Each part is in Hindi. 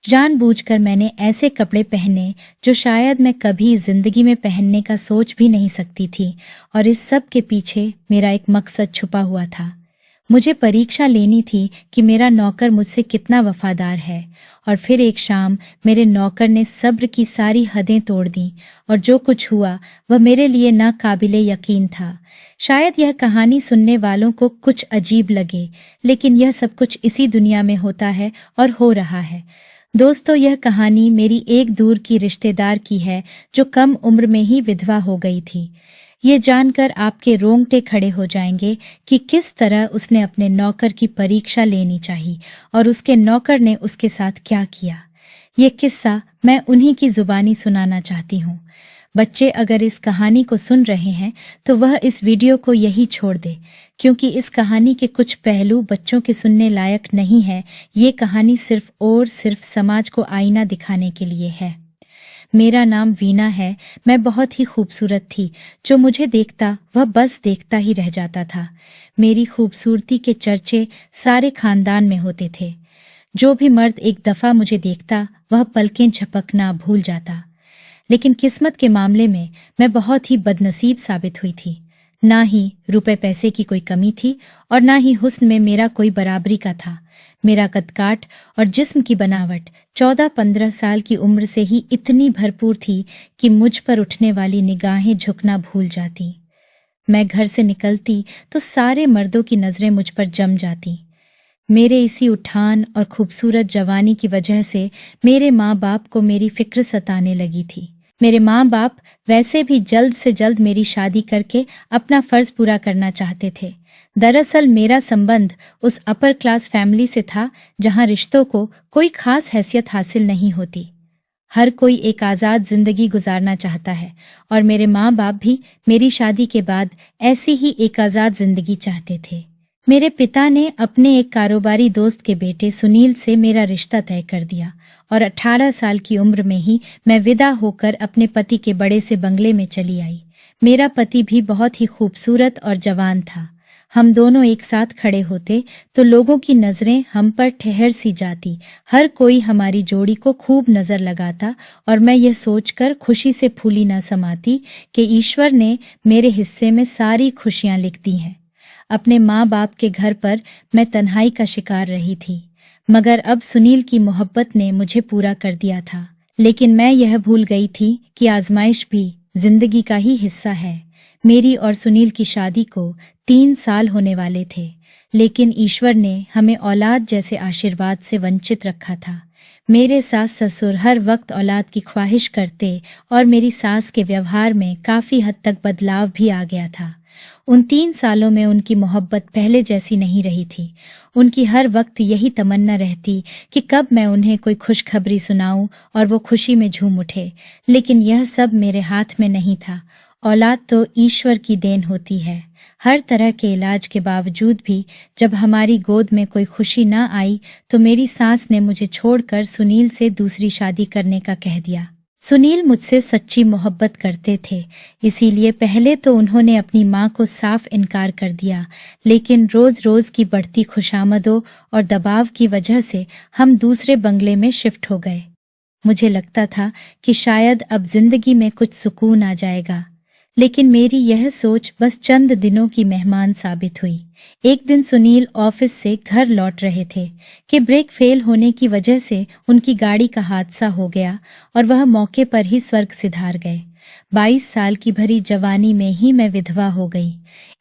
जानबूझकर मैंने ऐसे कपड़े पहने जो शायद मैं कभी जिंदगी में पहनने का सोच भी नहीं सकती थी, और इस सब के पीछे मेरा एक मकसद छुपा हुआ था। मुझे परीक्षा लेनी थी कि मेरा नौकर मुझसे कितना वफादार है। और फिर एक शाम मेरे नौकर ने सब्र की सारी हदें तोड़ दी, और जो कुछ हुआ वह मेरे लिए नाकाबिले यकीन था। शायद यह कहानी सुनने वालों को कुछ अजीब लगे, लेकिन यह सब कुछ इसी दुनिया में होता है और हो रहा है। दोस्तों, यह कहानी मेरी एक दूर की रिश्तेदार की है जो कम उम्र में ही विधवा हो गई थी। ये जानकर आपके रोंगटे खड़े हो जाएंगे कि किस तरह उसने अपने नौकर की परीक्षा लेनी चाहिए और उसके नौकर ने उसके साथ क्या किया। ये किस्सा मैं उन्हीं की जुबानी सुनाना चाहती हूँ। बच्चे अगर इस कहानी को सुन रहे हैं तो वह इस वीडियो को यही छोड़ दे, क्योंकि इस कहानी के कुछ पहलू बच्चों के सुनने लायक नहीं है। ये कहानी सिर्फ और सिर्फ समाज को आईना दिखाने के लिए है। मेरा नाम वीना है। मैं बहुत ही खूबसूरत थी। जो मुझे देखता वह बस देखता ही रह जाता था। मेरी खूबसूरती के चर्चे सारे खानदान में होते थे। जो भी मर्द एक दफा मुझे देखता वह पलकें झपकना भूल जाता। लेकिन किस्मत के मामले में मैं बहुत ही बदनसीब साबित हुई थी। ना ही रुपए पैसे की कोई कमी थी और ना ही हुस्न में मेरा कोई बराबरी का था। मेरा कदकाठ और जिस्म की बनावट 14-15 साल की उम्र से ही इतनी भरपूर थी कि मुझ पर उठने वाली निगाहें झुकना भूल जाती। मैं घर से निकलती तो सारे मर्दों की नजरें मुझ पर जम जाती। मेरे इसी उठान और खूबसूरत जवानी की वजह से मेरे माँ बाप को मेरी फिक्र सताने लगी थी। मेरे माँ बाप वैसे भी जल्द से जल्द मेरी शादी करके अपना फर्ज पूरा करना चाहते थे। दरअसल मेरा संबंध उस अपर क्लास फैमिली से था जहाँ रिश्तों को कोई खास हैसियत हासिल नहीं होती। हर कोई एक आज़ाद जिंदगी गुजारना चाहता है, और मेरे माँ बाप भी मेरी शादी के बाद ऐसी ही एक आज़ाद जिंदगी चाहते थे। मेरे पिता ने अपने एक कारोबारी दोस्त के बेटे सुनील से मेरा रिश्ता तय कर दिया, और 18 साल की उम्र में ही मैं विदा होकर अपने पति के बड़े से बंगले में चली आई। मेरा पति भी बहुत ही खूबसूरत और जवान था। हम दोनों एक साथ खड़े होते तो लोगों की नजरें हम पर ठहर सी जाती। हर कोई हमारी जोड़ी को खूब नजर लगाता, और मैं यह सोचकर खुशी से फूली न समाती कि ईश्वर ने मेरे हिस्से में सारी खुशियां लिख दी हैं। अपने माँ बाप के घर पर मैं तन्हाई का शिकार रही थी, मगर अब सुनील की मोहब्बत ने मुझे पूरा कर दिया था। लेकिन मैं यह भूल गई थी कि आजमाइश भी जिंदगी का ही हिस्सा है। मेरी और सुनील की शादी को 3 साल होने वाले थे, लेकिन ईश्वर ने हमें औलाद जैसे आशीर्वाद से वंचित रखा था। मेरे सास ससुर हर वक्त औलाद की ख्वाहिश करते, और मेरी सास के व्यवहार में काफी हद तक बदलाव भी आ गया था। उन 3 सालों में उनकी मोहब्बत पहले जैसी नहीं रही थी। उनकी हर वक्त यही तमन्ना रहती कि कब मैं उन्हें कोई खुशखबरी सुनाऊं और वो खुशी में झूम उठे। लेकिन यह सब मेरे हाथ में नहीं था। औलाद तो ईश्वर की देन होती है। हर तरह के इलाज के बावजूद भी जब हमारी गोद में कोई खुशी ना आई तो मेरी सास ने मुझे छोड़कर सुनील से दूसरी शादी करने का कह दिया। सुनील मुझसे सच्ची मोहब्बत करते थे, इसीलिए पहले तो उन्होंने अपनी माँ को साफ इनकार कर दिया। लेकिन रोज रोज की बढ़ती खुशामदों और दबाव की वजह से हम दूसरे बंगले में शिफ्ट हो गए। मुझे लगता था कि शायद अब जिंदगी में कुछ सुकून आ जाएगा, लेकिन मेरी यह सोच बस चंद दिनों की मेहमान साबित हुई। एक दिन सुनील ऑफिस से घर लौट रहे थे कि ब्रेक फेल होने की वजह से उनकी गाड़ी का हादसा हो गया और वह मौके पर ही स्वर्ग सिधार गए। 22 साल की भरी जवानी में ही मैं विधवा हो गई।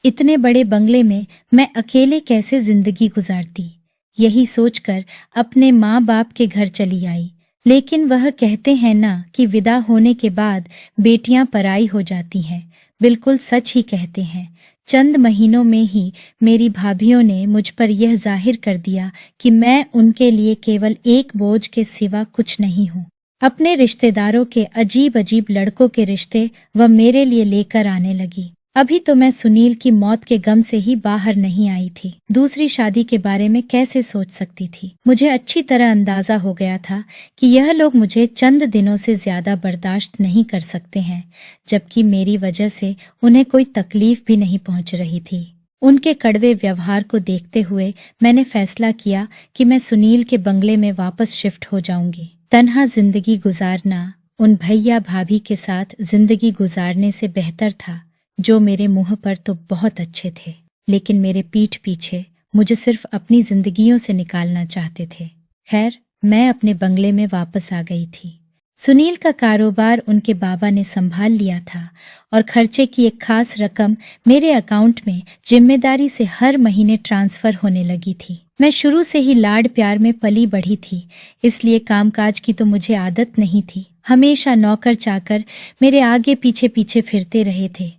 इतने बड़े बंगले में मैं अकेले कैसे जिंदगी गुजारती, यही सोचकर अपने माँ बाप के घर चली आई। लेकिन वह कहते हैं ना कि विदा होने के बाद बेटियां पराई हो जाती हैं। बिल्कुल सच ही कहते हैं। चंद महीनों में ही मेरी भाभियों ने मुझ पर यह जाहिर कर दिया कि मैं उनके लिए केवल एक बोझ के सिवा कुछ नहीं हूँ। अपने रिश्तेदारों के अजीब अजीब लड़कों के रिश्ते वह मेरे लिए लेकर आने लगी। अभी तो मैं सुनील की मौत के गम से ही बाहर नहीं आई थी। दूसरी शादी के बारे में कैसे सोच सकती थी। मुझे अच्छी तरह अंदाजा हो गया था कि यह लोग मुझे चंद दिनों से ज्यादा बर्दाश्त नहीं कर सकते हैं, जबकि मेरी वजह से उन्हें कोई तकलीफ भी नहीं पहुंच रही थी। उनके कड़वे व्यवहार को देखते हुए मैंने फैसला किया कि मैं सुनील के बंगले में वापस शिफ्ट हो जाऊंगी। तन्हा जिंदगी गुजारना उन भैया भाभी के साथ जिंदगी गुजारने से बेहतर था, जो मेरे मुंह पर तो बहुत अच्छे थे, लेकिन मेरे पीठ पीछे मुझे सिर्फ अपनी जिंदगियों से निकालना चाहते थे। खैर, मैं अपने बंगले में वापस आ गई थी। सुनील का कारोबार उनके बाबा ने संभाल लिया था और खर्चे की एक खास रकम मेरे अकाउंट में जिम्मेदारी से हर महीने ट्रांसफर होने लगी थी। मैं शुरू से ही लाड प्यार में पली बढ़ी थी, इसलिए कामकाज की तो मुझे आदत नहीं थी। हमेशा नौकर चाकर मेरे आगे पीछे पीछे फिरते रहे थे,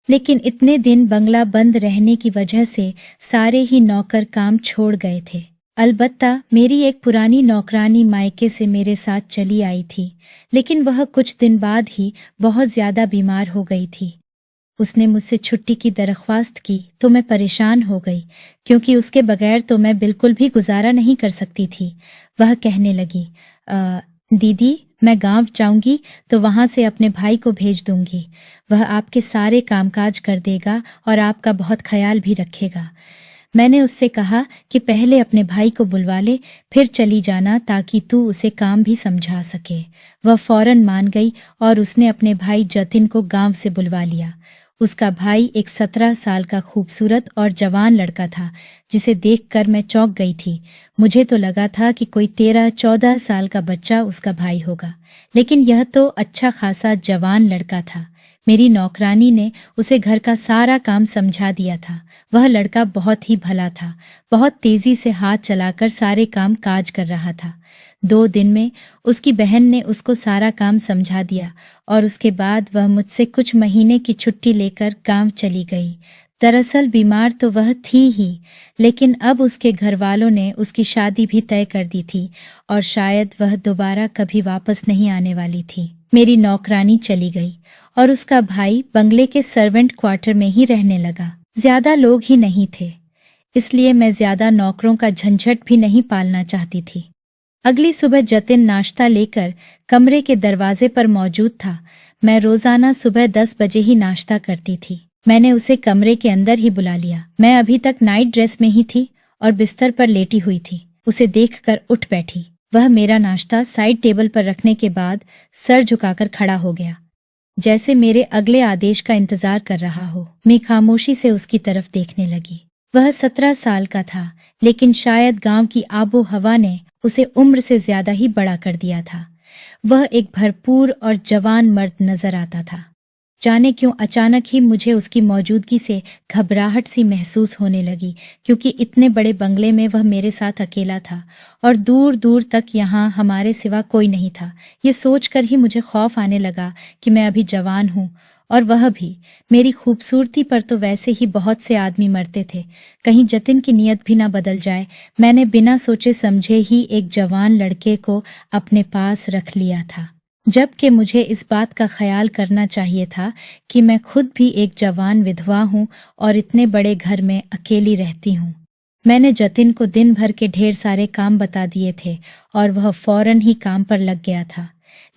लेकिन इतने दिन बंगला बंद रहने की वजह से सारे ही नौकर काम छोड़ गए थे। अलबत्ता मेरी एक पुरानी नौकरानी मायके से मेरे साथ चली आई थी, लेकिन वह कुछ दिन बाद ही बहुत ज्यादा बीमार हो गई थी। उसने मुझसे छुट्टी की दरख्वास्त की तो मैं परेशान हो गई, क्योंकि उसके बगैर तो मैं बिल्कुल भी गुजारा नहीं कर सकती थी। वह कहने लगी, दीदी, मैं गांव जाऊंगी तो वहां से अपने भाई को भेज दूंगी। वह आपके सारे कामकाज कर देगा और आपका बहुत ख्याल भी रखेगा। मैंने उससे कहा कि पहले अपने भाई को बुलवा ले, फिर चली जाना, ताकि तू उसे काम भी समझा सके। वह फौरन मान गई और उसने अपने भाई जतिन को गांव से बुलवा लिया। उसका भाई एक 17 साल का खूबसूरत और जवान लड़का था, जिसे देखकर मैं चौंक गई थी। मुझे तो लगा था कि कोई 13-14 साल का बच्चा उसका भाई होगा, लेकिन यह तो अच्छा खासा जवान लड़का था। मेरी नौकरानी ने उसे घर का सारा काम समझा दिया था। वह लड़का बहुत ही भला था, बहुत तेजी से हाथ चलाकर सारे काम काज कर रहा था। 2 दिन में उसकी बहन ने उसको सारा काम समझा दिया और उसके बाद वह मुझसे कुछ महीने की छुट्टी लेकर गांव चली गई। दरअसल बीमार तो वह थी ही, लेकिन अब उसके घर वालों ने उसकी शादी भी तय कर दी थी और शायद वह दोबारा कभी वापस नहीं आने वाली थी। मेरी नौकरानी चली गई और उसका भाई बंगले के सर्वेंट क्वार्टर में ही रहने लगा। ज्यादा लोग ही नहीं थे, इसलिए मैं ज्यादा नौकरों का झंझट भी नहीं पालना चाहती थी। अगली सुबह जतिन नाश्ता लेकर कमरे के दरवाजे पर मौजूद था। मैं रोजाना सुबह 10 बजे ही नाश्ता करती थी। मैंने उसे कमरे के अंदर ही बुला लिया। मैं अभी तक नाइट ड्रेस में ही थी और बिस्तर पर लेटी हुई थी। उसे देखकर उठ बैठी। वह मेरा नाश्ता साइड टेबल पर रखने के बाद सर झुकाकर खड़ा हो गया, जैसे मेरे अगले आदेश का इंतजार कर रहा हो। मैं खामोशी से उसकी तरफ देखने लगी। वह 17 साल का था, लेकिन शायद गांव की आबो हवा ने उसे उम्र से ज्यादा ही बड़ा कर दिया था। वह एक भरपूर और जवान मर्द नजर आता था। जाने क्यों अचानक ही मुझे उसकी मौजूदगी से घबराहट सी महसूस होने लगी, क्योंकि इतने बड़े बंगले में वह मेरे साथ अकेला था और दूर दूर तक यहाँ हमारे सिवा कोई नहीं था। ये सोचकर ही मुझे खौफ आने लगा कि मैं अभी जवान हूँ और वह भी। मेरी खूबसूरती पर तो वैसे ही बहुत से आदमी मरते थे, कहीं जतिन की नीयत भी ना बदल जाए। मैंने बिना सोचे समझे ही एक जवान लड़के को अपने पास रख लिया था, जबकि मुझे इस बात का ख्याल करना चाहिए था कि मैं खुद भी एक जवान विधवा हूँ और इतने बड़े घर में अकेली रहती हूँ। मैंने जतिन को दिन भर के ढेर सारे काम बता दिए थे और वह फौरन ही काम पर लग गया था,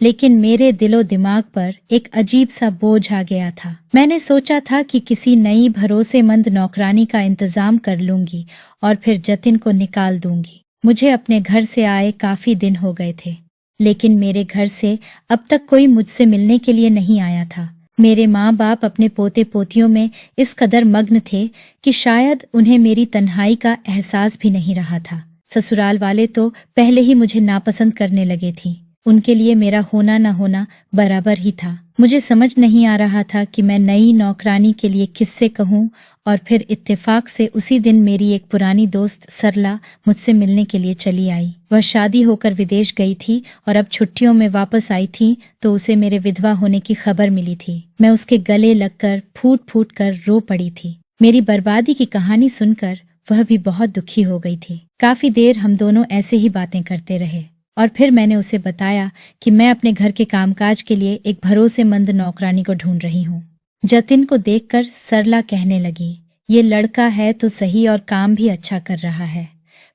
लेकिन मेरे दिलो दिमाग पर एक अजीब सा बोझ आ गया था। मैंने सोचा था कि किसी नई भरोसेमंद नौकरानी का इंतजाम कर लूंगी और फिर जतिन को निकाल दूंगी। मुझे अपने घर से आए काफी दिन हो गए थे, लेकिन मेरे घर से अब तक कोई मुझसे मिलने के लिए नहीं आया था। मेरे माँ बाप अपने पोते पोतियों में इस कदर मग्न थे कि शायद उन्हें मेरी तन्हाई का एहसास भी नहीं रहा था। ससुराल वाले तो पहले ही मुझे नापसंद करने लगे थी। उनके लिए मेरा होना न होना बराबर ही था। मुझे समझ नहीं आ रहा था कि मैं नई नौकरानी के लिए किससे कहूँ, और फिर इत्तेफाक से उसी दिन मेरी एक पुरानी दोस्त सरला मुझसे मिलने के लिए चली आई। वह शादी होकर विदेश गई थी और अब छुट्टियों में वापस आई थी तो उसे मेरे विधवा होने की खबर मिली थी। मैं उसके गले लगकर फूट फूट कर रो पड़ी थी। मेरी बर्बादी की कहानी सुनकर वह भी बहुत दुखी हो गई थी। काफी देर हम दोनों ऐसे ही बातें करते रहे और फिर मैंने उसे बताया कि मैं अपने घर के कामकाज के लिए एक भरोसेमंद नौकरानी को ढूंढ रही हूँ। जतिन को देखकर सरला कहने लगी, ये लड़का है तो सही और काम भी अच्छा कर रहा है,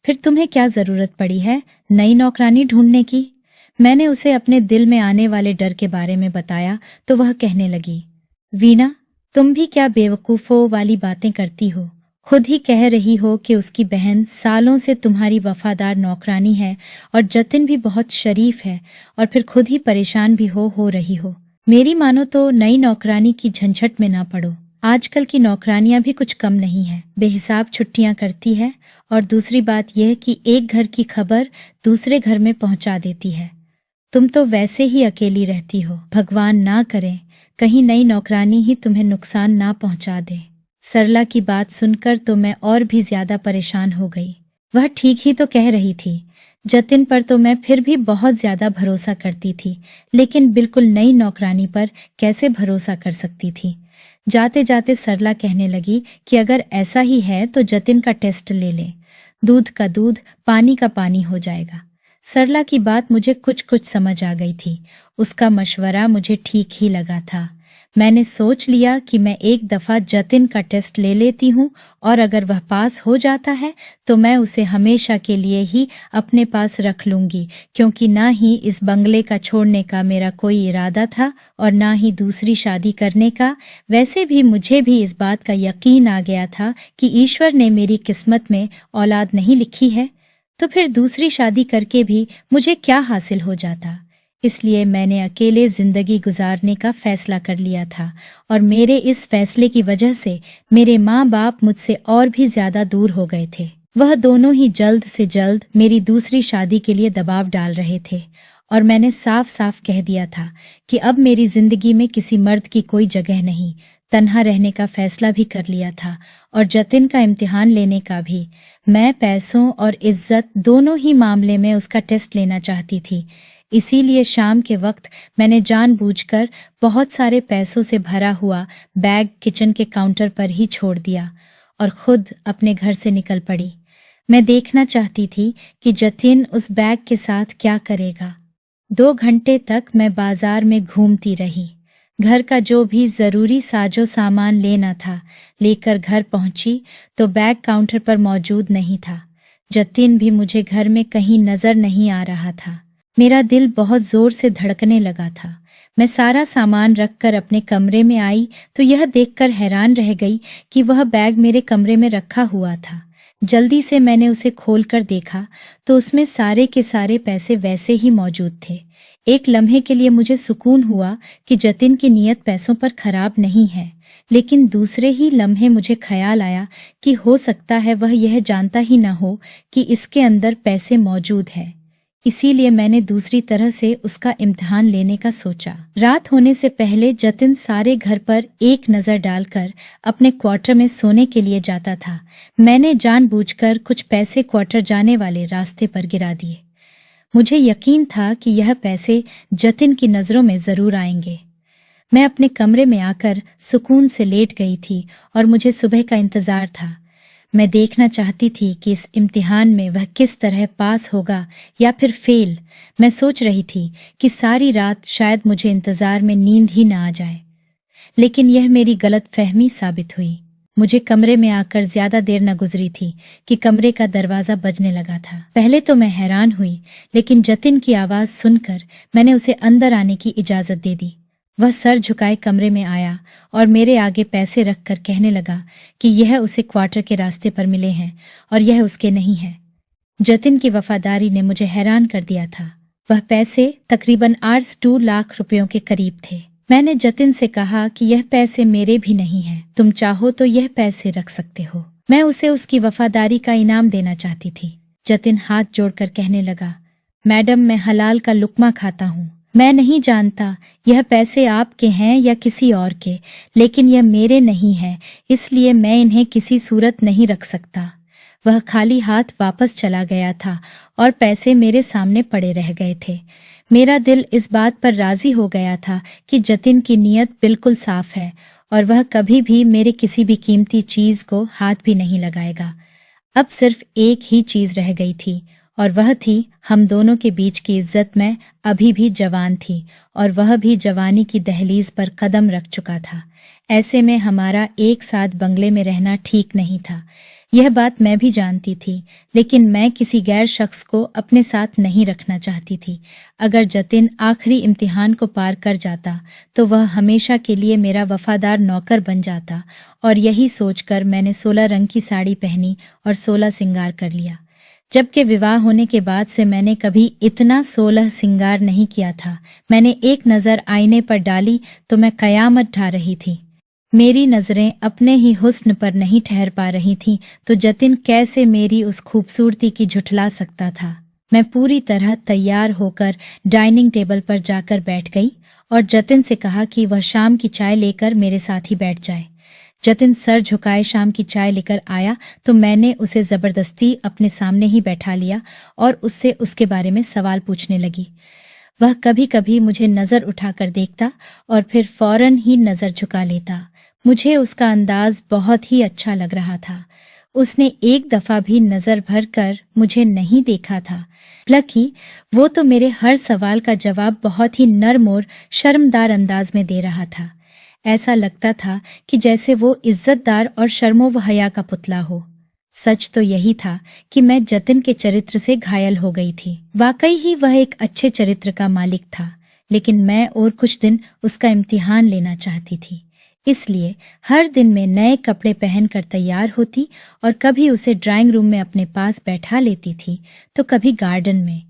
फिर तुम्हें क्या जरूरत पड़ी है नई नौकरानी ढूंढने की। मैंने उसे अपने दिल में आने वाले डर के बारे में बताया तो वह कहने लगी, वीणा, तुम भी क्या बेवकूफों वाली बातें करती हो खुद ही कह रही हो कि उसकी बहन सालों से तुम्हारी वफादार नौकरानी है और जतिन भी बहुत शरीफ है, और फिर खुद ही परेशान भी हो रही हो। मेरी मानो तो नई नौकरानी की झंझट में ना पड़ो। आजकल की नौकरानियां भी कुछ कम नहीं है, बेहिसाब छुट्टियां करती है, और दूसरी बात यह कि एक घर की खबर दूसरे घर में पहुंचा देती है। तुम तो वैसे ही अकेली रहती हो, भगवान ना करे कहीं नई नौकरानी ही तुम्हें नुकसान ना पहुंचा दे। सरला की बात सुनकर तो मैं और भी ज्यादा परेशान हो गई। वह ठीक ही तो कह रही थी। जतिन पर तो मैं फिर भी बहुत ज्यादा भरोसा करती थी, लेकिन बिल्कुल नई नौकरानी पर कैसे भरोसा कर सकती थी। जाते जाते सरला कहने लगी कि अगर ऐसा ही है तो जतिन का टेस्ट ले ले, दूध का दूध पानी का पानी हो जाएगा। सरला की बात मुझे कुछ कुछ समझ आ गई थी। उसका मशवरा मुझे ठीक ही लगा था। मैंने सोच लिया कि मैं एक दफा जतिन का टेस्ट ले लेती हूँ, और अगर वह पास हो जाता है तो मैं उसे हमेशा के लिए ही अपने पास रख लूंगी, क्योंकि ना ही इस बंगले का छोड़ने का मेरा कोई इरादा था और ना ही दूसरी शादी करने का। वैसे भी मुझे भी इस बात का यकीन आ गया था कि ईश्वर ने मेरी किस्मत में औलाद नहीं लिखी है, तो फिर दूसरी शादी करके भी मुझे क्या हासिल हो जाता। इसलिए मैंने अकेले जिंदगी गुजारने का फैसला कर लिया था, और मेरे इस फैसले की वजह से मेरे माँ बाप मुझसे और भी ज्यादा दूर हो गए थे। वह दोनों ही जल्द से जल्द मेरी दूसरी शादी के लिए दबाव डाल रहे थे, और मैंने साफ साफ कह दिया था कि अब मेरी जिंदगी में किसी मर्द की कोई जगह नहीं। तन्हा रहने का फैसला भी कर लिया था, और जतिन का इम्तिहान लेने का भी। मैं पैसों और इज्जत दोनों ही मामले में उसका टेस्ट लेना चाहती थी। इसीलिए शाम के वक्त मैंने जानबूझकर बहुत सारे पैसों से भरा हुआ बैग किचन के काउंटर पर ही छोड़ दिया और खुद अपने घर से निकल पड़ी। मैं देखना चाहती थी कि जतिन उस बैग के साथ क्या करेगा। 2 घंटे तक मैं बाजार में घूमती रही। घर का जो भी जरूरी साजो सामान लेना था लेकर घर पहुंची तो बैग काउंटर पर मौजूद नहीं था। जतिन भी मुझे घर में कहीं नजर नहीं आ रहा था। मेरा दिल बहुत जोर से धड़कने लगा था। मैं सारा सामान रखकर अपने कमरे में आई तो यह देखकर हैरान रह गई कि वह बैग मेरे कमरे में रखा हुआ था। जल्दी से मैंने उसे खोलकर देखा तो उसमें सारे के सारे पैसे वैसे ही मौजूद थे। एक लम्हे के लिए मुझे सुकून हुआ कि जतिन की नीयत पैसों पर खराब नहीं है, लेकिन दूसरे ही लम्हे मुझे ख्याल आया कि हो सकता है वह यह जानता ही न हो कि इसके अंदर पैसे मौजूद है। इसीलिए मैंने दूसरी तरह से उसका इम्तिहान लेने का सोचा। रात होने से पहले जतिन सारे घर पर एक नजर डालकर अपने क्वार्टर में सोने के लिए जाता था। मैंने जानबूझकर कुछ पैसे क्वार्टर जाने वाले रास्ते पर गिरा दिए। मुझे यकीन था कि यह पैसे जतिन की नजरों में जरूर आएंगे। मैं अपने कमरे में आकर सुकून से लेट गई थी और मुझे सुबह का इंतजार था। मैं देखना चाहती थी कि इस इम्तिहान में वह किस तरह पास होगा या फिर फेल। मैं सोच रही थी कि सारी रात शायद मुझे इंतजार में नींद ही न आ जाए, लेकिन यह मेरी गलतफहमी साबित हुई। मुझे कमरे में आकर ज्यादा देर न गुजरी थी कि कमरे का दरवाजा बजने लगा था। पहले तो मैं हैरान हुई, लेकिन जतिन की आवाज सुनकर मैंने उसे अंदर आने की इजाजत दे दी। वह सर झुकाए कमरे में आया और मेरे आगे पैसे रखकर कहने लगा कि यह उसे क्वार्टर के रास्ते पर मिले हैं और यह उसके नहीं है। जतिन की वफादारी ने मुझे हैरान कर दिया था। वह पैसे तकरीबन 2 लाख रुपयों के करीब थे। मैंने जतिन से कहा कि यह पैसे मेरे भी नहीं हैं, तुम चाहो तो यह पैसे रख सकते हो। मैं उसे उसकी वफादारी का इनाम देना चाहती थी। जतिन हाथ जोड़कर कहने लगा, मैडम, मैं हलाल का लुक्मा खाता हूँ। मैं नहीं जानता यह पैसे आपके हैं या किसी और के, लेकिन यह मेरे नहीं है, इसलिए मैं इन्हें किसी सूरत नहीं रख सकता। वह खाली हाथ वापस चला गया था और पैसे मेरे सामने पड़े रह गए थे। मेरा दिल इस बात पर राजी हो गया था कि जतिन की नीयत बिल्कुल साफ है और वह कभी भी मेरे किसी भी कीमती चीज को हाथ भी नहीं लगाएगा। अब सिर्फ एक ही चीज रह गई थी और वह थी हम दोनों के बीच की इज्जत। मैं अभी भी जवान थी और वह भी जवानी की दहलीज पर कदम रख चुका था। ऐसे में हमारा एक साथ बंगले में रहना ठीक नहीं था, यह बात मैं भी जानती थी, लेकिन मैं किसी गैर शख्स को अपने साथ नहीं रखना चाहती थी। अगर जतिन आखिरी इम्तिहान को पार कर जाता तो वह हमेशा के लिए मेरा वफादार नौकर बन जाता, और यही सोचकर मैंने 16 रंग की साड़ी पहनी और 16 सिंगार कर लिया। जबकि विवाह होने के बाद से मैंने कभी इतना 16 सिंगार नहीं किया था। मैंने एक नज़र आईने पर डाली तो मैं कयामत ढा रही थी। मेरी नजरें अपने ही हुस्न पर नहीं ठहर पा रही थीं, तो जतिन कैसे मेरी उस खूबसूरती की झुठला सकता था। मैं पूरी तरह तैयार होकर डाइनिंग टेबल पर जाकर बैठ गई और जतिन से कहा कि वह शाम की चाय लेकर मेरे साथ ही बैठ जाए। जतिन सर झुकाए शाम की चाय लेकर आया तो मैंने उसे जबरदस्ती अपने सामने ही बैठा लिया और उससे उसके बारे में सवाल पूछने लगी। वह कभी कभी मुझे नजर उठाकर देखता और फिर फौरन ही नजर झुका लेता। मुझे उसका अंदाज बहुत ही अच्छा लग रहा था। उसने एक दफा भी नजर भर कर मुझे नहीं देखा था, बल्कि वो तो मेरे हर सवाल का जवाब बहुत ही नर्म और शर्मदार अंदाज में दे रहा था। ऐसा लगता था कि जैसे वो इज्जतदार और शर्मो व हया का पुतला हो। सच तो यही था कि मैं जतिन के चरित्र से घायल हो गई थी। वाकई ही वह एक अच्छे चरित्र का मालिक था, लेकिन मैं और कुछ दिन उसका इम्तिहान लेना चाहती थी। इसलिए हर दिन मैं नए कपड़े पहनकर तैयार होती और कभी उसे ड्राइंग रूम में अपने पास बैठा लेती थी तो कभी गार्डन में।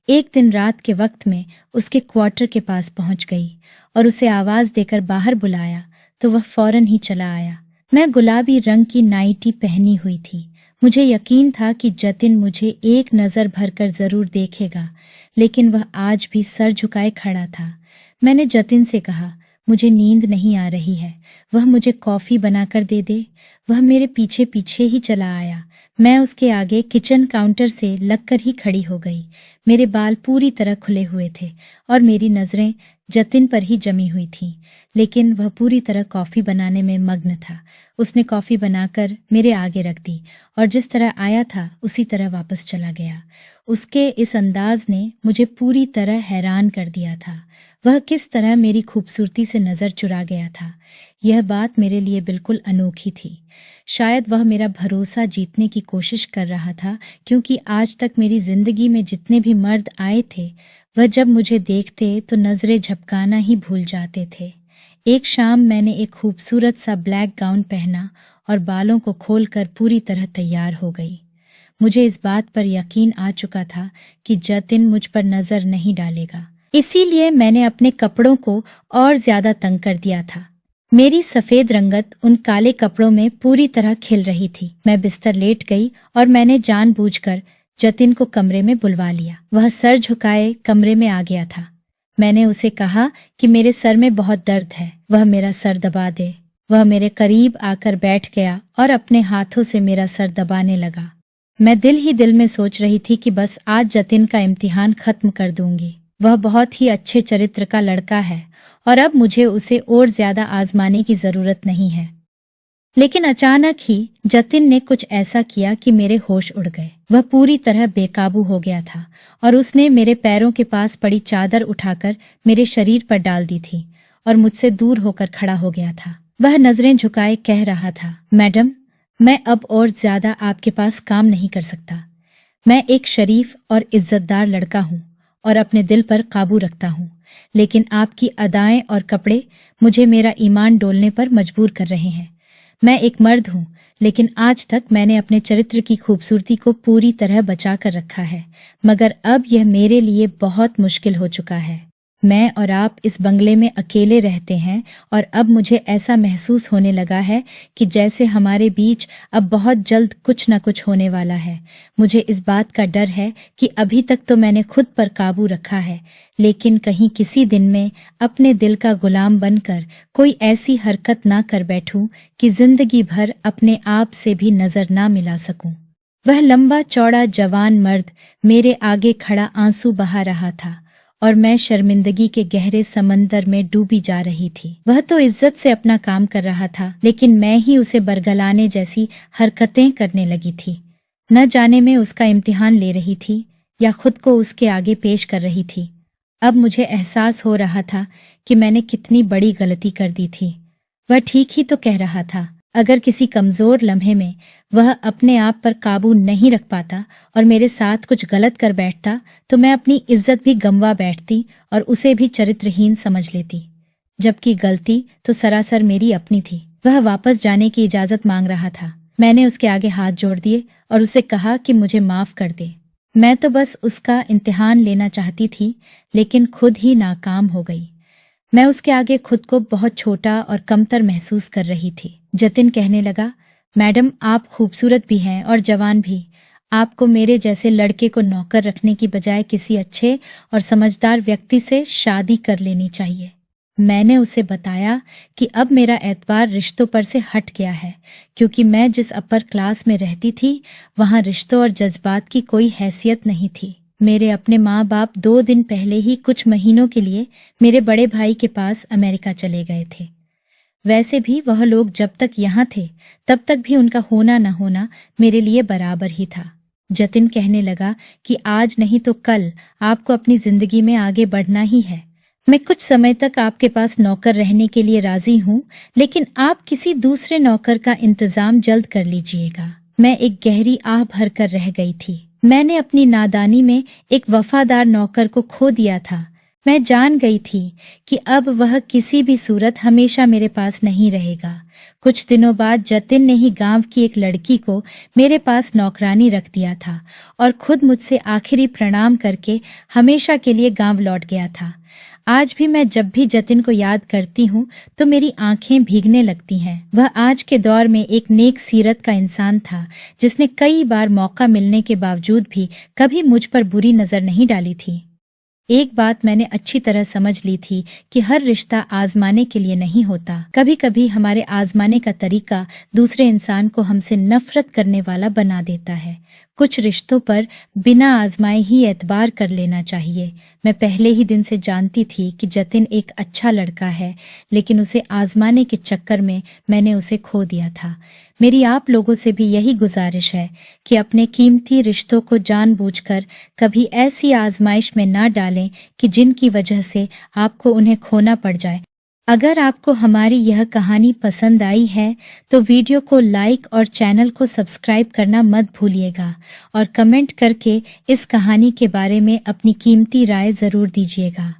एक दिन रात के वक्त में उसके क्वार्टर के पास पहुंच गई और उसे आवाज देकर बाहर बुलाया तो वह फौरन ही चला आया। मैं गुलाबी रंग की नाइटी पहनी हुई थी। मुझे यकीन था कि जतिन मुझे एक नजर भरकर जरूर देखेगा, लेकिन वह आज भी सर झुकाए खड़ा था। मैंने जतिन से कहा, मुझे नींद नहीं आ रही है, वह मुझे कॉफी बनाकर दे दे। वह मेरे पीछे पीछे ही चला आया। मैं उसके आगे किचन काउंटर से लगकर ही खड़ी हो गई। मेरे बाल पूरी तरह खुले हुए थे और मेरी नजरें जतिन पर ही जमी हुई थीं, लेकिन वह पूरी तरह कॉफी बनाने में मग्न था। उसने कॉफी बनाकर मेरे आगे रख दी और जिस तरह आया था उसी तरह वापस चला गया। उसके इस अंदाज ने मुझे पूरी तरह हैरान कर दिया था। वह किस तरह मेरी खूबसूरती से नजर चुरा गया था, यह बात मेरे लिए बिल्कुल अनोखी थी। शायद वह मेरा भरोसा जीतने की कोशिश कर रहा था, क्योंकि आज तक मेरी जिंदगी में जितने भी मर्द आए थे वह जब मुझे देखते तो नजरें झपकाना ही भूल जाते थे। एक शाम मैंने एक खूबसूरत सा ब्लैक गाउन पहना और बालों को खोलकर पूरी तरह तैयार हो गई। मुझे इस बात पर यकीन आ चुका था कि जतिन मुझ पर नजर नहीं डालेगा, इसीलिए मैंने अपने कपड़ों को और ज्यादा तंग कर दिया था। मेरी सफेद रंगत उन काले कपड़ों में पूरी तरह खिल रही थी। मैं बिस्तर लेट गई और मैंने जानबूझकर जतिन को कमरे में बुलवा लिया। वह सर झुकाए कमरे में आ गया था। मैंने उसे कहा कि मेरे सर में बहुत दर्द है, वह मेरा सर दबा दे। वह मेरे करीब आकर बैठ गया और अपने हाथों से मेरा सर दबाने लगा। मैं दिल ही दिल में सोच रही थी कि बस आज जतिन का इम्तिहान खत्म कर दूंगी। वह बहुत ही अच्छे चरित्र का लड़का है और अब मुझे उसे और ज्यादा आजमाने की जरूरत नहीं है। लेकिन अचानक ही जतिन ने कुछ ऐसा किया कि मेरे होश उड़ गए। वह पूरी तरह बेकाबू हो गया था और उसने मेरे पैरों के पास पड़ी चादर उठाकर मेरे शरीर पर डाल दी थी और मुझसे दूर होकर खड़ा हो गया था। वह नजरें झुकाए कह रहा था, मैडम, मैं अब और ज्यादा आपके पास काम नहीं कर सकता। मैं एक शरीफ और इज्जतदार लड़का हूँ और अपने दिल पर काबू रखता हूँ, लेकिन आपकी अदाएं और कपड़े मुझे मेरा ईमान डोलने पर मजबूर कर रहे हैं। मैं एक मर्द हूँ, लेकिन आज तक मैंने अपने चरित्र की खूबसूरती को पूरी तरह बचा कर रखा है, मगर अब यह मेरे लिए बहुत मुश्किल हो चुका है। मैं और आप इस बंगले में अकेले रहते हैं और अब मुझे ऐसा महसूस होने लगा है कि जैसे हमारे बीच अब बहुत जल्द कुछ न कुछ होने वाला है। मुझे इस बात का डर है कि अभी तक तो मैंने खुद पर काबू रखा है, लेकिन कहीं किसी दिन में अपने दिल का गुलाम बनकर कोई ऐसी हरकत ना कर बैठूं कि जिंदगी भर अपने आप से भी नजर ना मिला सकूं। वह लंबा चौड़ा जवान मर्द मेरे आगे खड़ा आंसू बहा रहा था और मैं शर्मिंदगी के गहरे समंदर में डूबी जा रही थी। वह तो इज्जत से अपना काम कर रहा था, लेकिन मैं ही उसे बरगलाने जैसी हरकतें करने लगी थी। न जाने मैं उसका इम्तिहान ले रही थी या खुद को उसके आगे पेश कर रही थी। अब मुझे एहसास हो रहा था कि मैंने कितनी बड़ी गलती कर दी थी। वह ठीक ही तो कह रहा था, अगर किसी कमजोर लम्हे में वह अपने आप पर काबू नहीं रख पाता और मेरे साथ कुछ गलत कर बैठता तो मैं अपनी इज्जत भी गंवा बैठती और उसे भी चरित्रहीन समझ लेती, जबकि गलती तो सरासर मेरी अपनी थी। वह वापस जाने की इजाजत मांग रहा था। मैंने उसके आगे हाथ जोड़ दिए और उसे कहा कि मुझे माफ कर दे। मैं तो बस उसका इम्तिहान लेना चाहती थी, लेकिन खुद ही नाकाम हो गई। मैं उसके आगे खुद को बहुत छोटा और कमतर महसूस कर रही थी। जतिन कहने लगा, मैडम आप खूबसूरत भी हैं और जवान भी। आपको मेरे जैसे लड़के को नौकर रखने की बजाय किसी अच्छे और समझदार व्यक्ति से शादी कर लेनी चाहिए। मैंने उसे बताया कि अब मेरा एतबार रिश्तों पर से हट गया है, क्योंकि मैं जिस अपर क्लास में रहती थी वहां रिश्तों और जज्बात की कोई हैसियत नहीं थी। मेरे अपने माँ बाप 2 दिन पहले ही कुछ महीनों के लिए मेरे बड़े भाई के पास अमेरिका चले गए थे। वैसे भी वह लोग जब तक यहाँ थे तब तक भी उनका होना न होना मेरे लिए बराबर ही था। जतिन कहने लगा कि आज नहीं तो कल आपको अपनी जिंदगी में आगे बढ़ना ही है। मैं कुछ समय तक आपके पास नौकर रहने के लिए राजी हूँ, लेकिन आप किसी दूसरे नौकर का इंतजाम जल्द कर लीजिएगा। मैं एक गहरी आह भरकर रह गई थी। मैंने अपनी नादानी में एक वफादार नौकर को खो दिया था। मैं जान गई थी कि अब वह किसी भी सूरत हमेशा मेरे पास नहीं रहेगा। कुछ दिनों बाद जतिन ने ही गांव की एक लड़की को मेरे पास नौकरानी रख दिया था और खुद मुझसे आखिरी प्रणाम करके हमेशा के लिए गांव लौट गया था। आज भी मैं जब भी जतिन को याद करती हूँ तो मेरी आंखें भीगने लगती हैं। वह आज के दौर में एक नेक सीरत का इंसान था, जिसने कई बार मौका मिलने के बावजूद भी कभी मुझ पर बुरी नजर नहीं डाली थी। एक बात मैंने अच्छी तरह समझ ली थी कि हर रिश्ता आजमाने के लिए नहीं होता। कभी कभी हमारे आजमाने का तरीका दूसरे इंसान को हमसे नफरत करने वाला बना देता है। कुछ रिश्तों पर बिना आजमाए ही एतबार कर लेना चाहिए। मैं पहले ही दिन से जानती थी कि जतिन एक अच्छा लड़का है, लेकिन उसे आजमाने के चक्कर में मैंने उसे खो दिया था। मेरी आप लोगों से भी यही गुजारिश है कि अपने कीमती रिश्तों को जानबूझकर कभी ऐसी आजमाइश में ना डालें कि जिनकी वजह से आपको उन्हें खोना पड़ जाए। अगर आपको हमारी यह कहानी पसंद आई है तो वीडियो को लाइक और चैनल को सब्सक्राइब करना मत भूलिएगा और कमेंट करके इस कहानी के बारे में अपनी कीमती राय जरूर दीजिएगा।